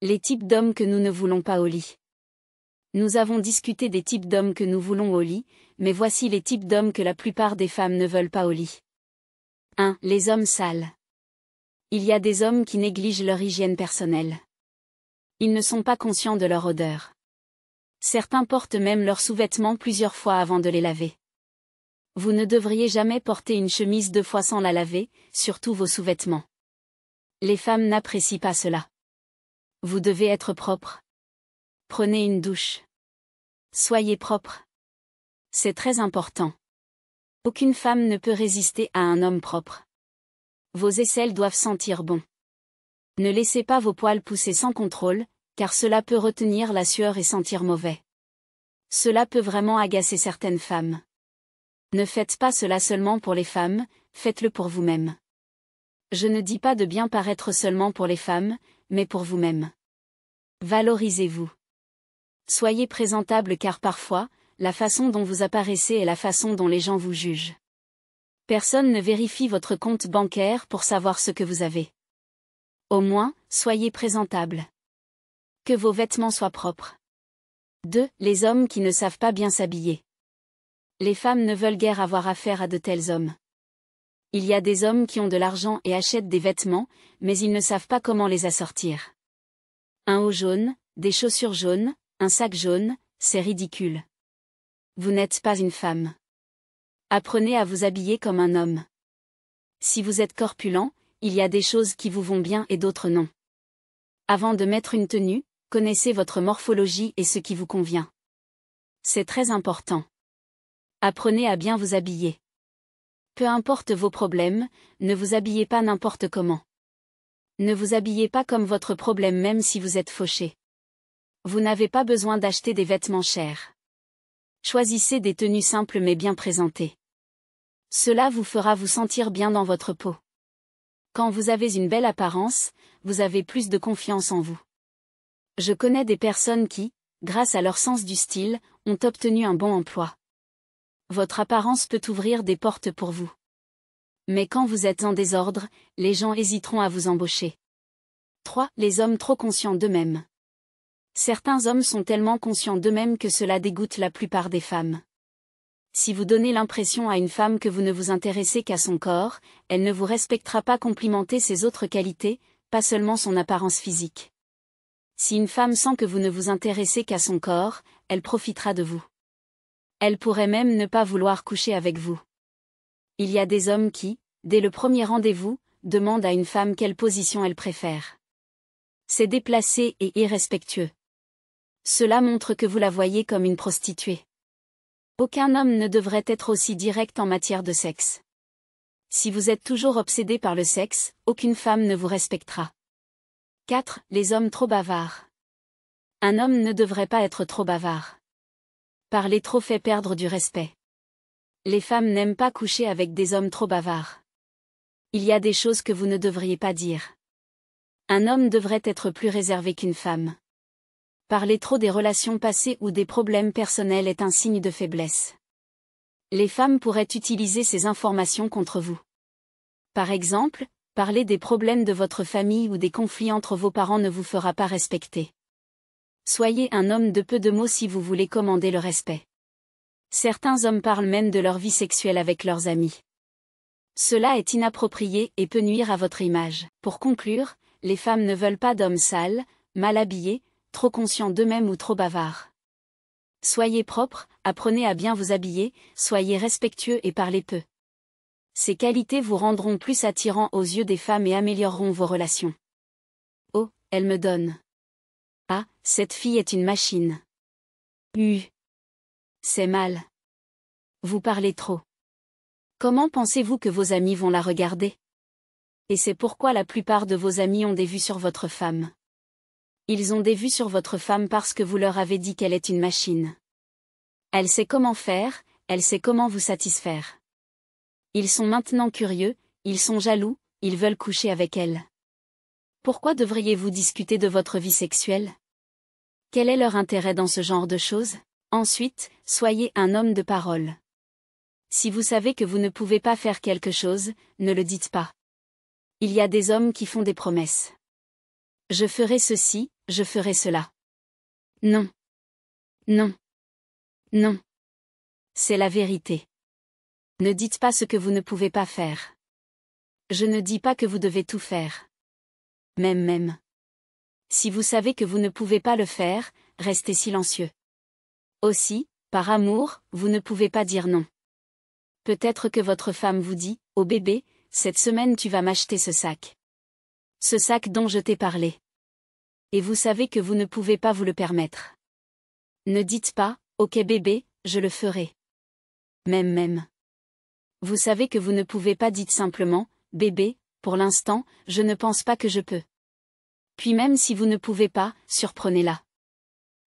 Les types d'hommes que nous ne voulons pas au lit. Nous avons discuté des types d'hommes que nous voulons au lit, mais voici les types d'hommes que la plupart des femmes ne veulent pas au lit. 1. Les hommes sales. Il y a des hommes qui négligent leur hygiène personnelle. Ils ne sont pas conscients de leur odeur. Certains portent même leurs sous-vêtements plusieurs fois avant de les laver. Vous ne devriez jamais porter une chemise 2 fois sans la laver, surtout vos sous-vêtements. Les femmes n'apprécient pas cela. Vous devez être propre. Prenez une douche. Soyez propre. C'est très important. Aucune femme ne peut résister à un homme propre. Vos aisselles doivent sentir bon. Ne laissez pas vos poils pousser sans contrôle, car cela peut retenir la sueur et sentir mauvais. Cela peut vraiment agacer certaines femmes. Ne faites pas cela seulement pour les femmes, faites-le pour vous-même. Je ne dis pas de bien paraître seulement pour les femmes, mais pour vous-même. Valorisez-vous. Soyez présentable car parfois, la façon dont vous apparaissez est la façon dont les gens vous jugent. Personne ne vérifie votre compte bancaire pour savoir ce que vous avez. Au moins, soyez présentable. Que vos vêtements soient propres. 2. Les hommes qui ne savent pas bien s'habiller. Les femmes ne veulent guère avoir affaire à de tels hommes. Il y a des hommes qui ont de l'argent et achètent des vêtements, mais ils ne savent pas comment les assortir. Un haut jaune, des chaussures jaunes, un sac jaune, c'est ridicule. Vous n'êtes pas une femme. Apprenez à vous habiller comme un homme. Si vous êtes corpulent, il y a des choses qui vous vont bien et d'autres non. Avant de mettre une tenue, connaissez votre morphologie et ce qui vous convient. C'est très important. Apprenez à bien vous habiller. Peu importe vos problèmes, ne vous habillez pas n'importe comment. Ne vous habillez pas comme votre problème même si vous êtes fauché. Vous n'avez pas besoin d'acheter des vêtements chers. Choisissez des tenues simples mais bien présentées. Cela vous fera vous sentir bien dans votre peau. Quand vous avez une belle apparence, vous avez plus de confiance en vous. Je connais des personnes qui, grâce à leur sens du style, ont obtenu un bon emploi. Votre apparence peut ouvrir des portes pour vous. Mais quand vous êtes en désordre, les gens hésiteront à vous embaucher. 3. Les hommes trop conscients d'eux-mêmes. Certains hommes sont tellement conscients d'eux-mêmes que cela dégoûte la plupart des femmes. Si vous donnez l'impression à une femme que vous ne vous intéressez qu'à son corps, elle ne vous respectera pas. Complimentez ses autres qualités, pas seulement son apparence physique. Si une femme sent que vous ne vous intéressez qu'à son corps, elle profitera de vous. Elle pourrait même ne pas vouloir coucher avec vous. Il y a des hommes qui, dès le premier rendez-vous, demandent à une femme quelle position elle préfère. C'est déplacé et irrespectueux. Cela montre que vous la voyez comme une prostituée. Aucun homme ne devrait être aussi direct en matière de sexe. Si vous êtes toujours obsédé par le sexe, aucune femme ne vous respectera. 4. Les hommes trop bavards. Un homme ne devrait pas être trop bavard. Parler trop fait perdre du respect. Les femmes n'aiment pas coucher avec des hommes trop bavards. Il y a des choses que vous ne devriez pas dire. Un homme devrait être plus réservé qu'une femme. Parler trop des relations passées ou des problèmes personnels est un signe de faiblesse. Les femmes pourraient utiliser ces informations contre vous. Par exemple, parler des problèmes de votre famille ou des conflits entre vos parents ne vous fera pas respecter. Soyez un homme de peu de mots si vous voulez commander le respect. Certains hommes parlent même de leur vie sexuelle avec leurs amis. Cela est inapproprié et peut nuire à votre image. Pour conclure, les femmes ne veulent pas d'hommes sales, mal habillés, trop conscients d'eux-mêmes ou trop bavards. Soyez propre, apprenez à bien vous habiller, soyez respectueux et parlez peu. Ces qualités vous rendront plus attirants aux yeux des femmes et amélioreront vos relations. Oh, elle me donne. Ah, cette fille est une machine. C'est mal. Vous parlez trop. Comment pensez-vous que vos amis vont la regarder? Et c'est pourquoi la plupart de vos amis ont des vues sur votre femme. Ils ont des vues sur votre femme parce que vous leur avez dit qu'elle est une machine. Elle sait comment faire, elle sait comment vous satisfaire. Ils sont maintenant curieux, ils sont jaloux, ils veulent coucher avec elle. Pourquoi devriez-vous discuter de votre vie sexuelle? Quel est leur intérêt dans ce genre de choses? Ensuite, soyez un homme de parole. Si vous savez que vous ne pouvez pas faire quelque chose, ne le dites pas. Il y a des hommes qui font des promesses. Je ferai ceci, Je ferai cela. Non. Non. Non. C'est la vérité. Ne dites pas ce que vous ne pouvez pas faire. Je ne dis pas que vous devez tout faire. Même. Si vous savez que vous ne pouvez pas le faire, restez silencieux. Aussi, par amour, vous ne pouvez pas dire non. Peut-être que votre femme vous dit, « Oh bébé, cette semaine tu vas m'acheter ce sac. Ce sac dont je t'ai parlé. » Et vous savez que vous ne pouvez pas vous le permettre. Ne dites pas, « Ok bébé, je le ferai. » Même. Vous savez que vous ne pouvez pas, dites simplement, « Bébé, pour l'instant, je ne pense pas que je peux. » Puis même si vous ne pouvez pas, surprenez-la.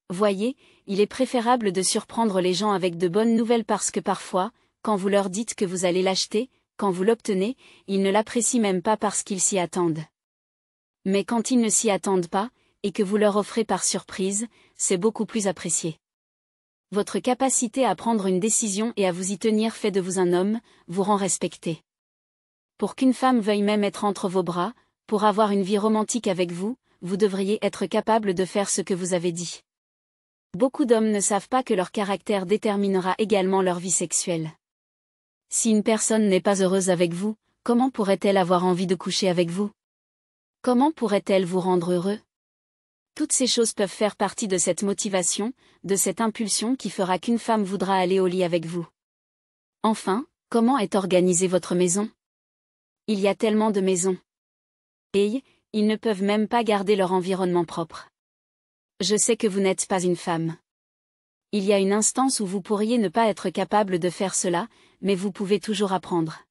Voyez, il est préférable de surprendre les gens avec de bonnes nouvelles parce que parfois, quand vous leur dites que vous allez l'acheter, quand vous l'obtenez, ils ne l'apprécient même pas parce qu'ils s'y attendent. Mais quand ils ne s'y attendent pas, et que vous leur offrez par surprise, c'est beaucoup plus apprécié. Votre capacité à prendre une décision et à vous y tenir fait de vous un homme, vous rend respecté. Pour qu'une femme veuille même être entre vos bras, pour avoir une vie romantique avec vous, vous devriez être capable de faire ce que vous avez dit. Beaucoup d'hommes ne savent pas que leur caractère déterminera également leur vie sexuelle. Si une personne n'est pas heureuse avec vous, comment pourrait-elle avoir envie de coucher avec vous? Comment pourrait-elle vous rendre heureux? Toutes ces choses peuvent faire partie de cette motivation, de cette impulsion qui fera qu'une femme voudra aller au lit avec vous. Enfin, comment est organisée votre maison? Il y a tellement de maisons. Et, ils ne peuvent même pas garder leur environnement propre. Je sais que vous n'êtes pas une femme. Il y a une instance où vous pourriez ne pas être capable de faire cela, mais vous pouvez toujours apprendre.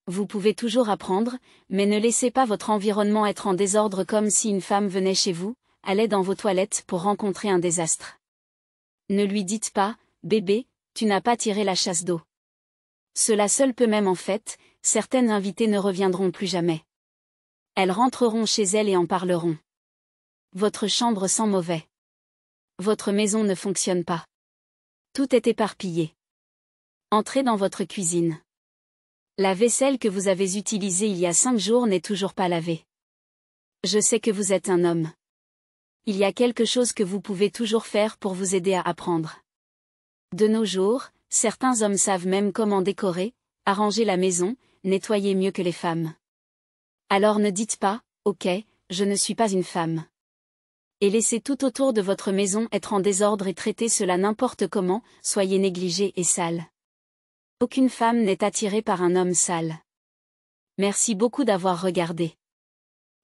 Vous pouvez toujours apprendre, mais ne laissez pas votre environnement être en désordre comme si une femme venait chez vous, allait dans vos toilettes pour rencontrer un désastre. Ne lui dites pas, « Bébé, tu n'as pas tiré la chasse d'eau. » Cela seul peut même en fait, certaines invitées ne reviendront plus jamais. Elles rentreront chez elles et en parleront. Votre chambre sent mauvais. Votre maison ne fonctionne pas. Tout est éparpillé. Entrez dans votre cuisine. La vaisselle que vous avez utilisée il y a 5 jours n'est toujours pas lavée. Je sais que vous êtes un homme. Il y a quelque chose que vous pouvez toujours faire pour vous aider à apprendre. De nos jours, certains hommes savent même comment décorer, arranger la maison, nettoyer mieux que les femmes. Alors ne dites pas, « Ok, je ne suis pas une femme. » Et laissez tout autour de votre maison être en désordre et traitez cela n'importe comment, soyez négligé et sale. Aucune femme n'est attirée par un homme sale. Merci beaucoup d'avoir regardé.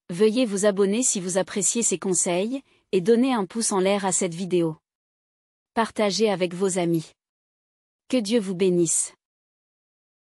Veuillez vous abonner si vous appréciez ces conseils, et donner un pouce en l'air à cette vidéo. Partagez avec vos amis. Que Dieu vous bénisse.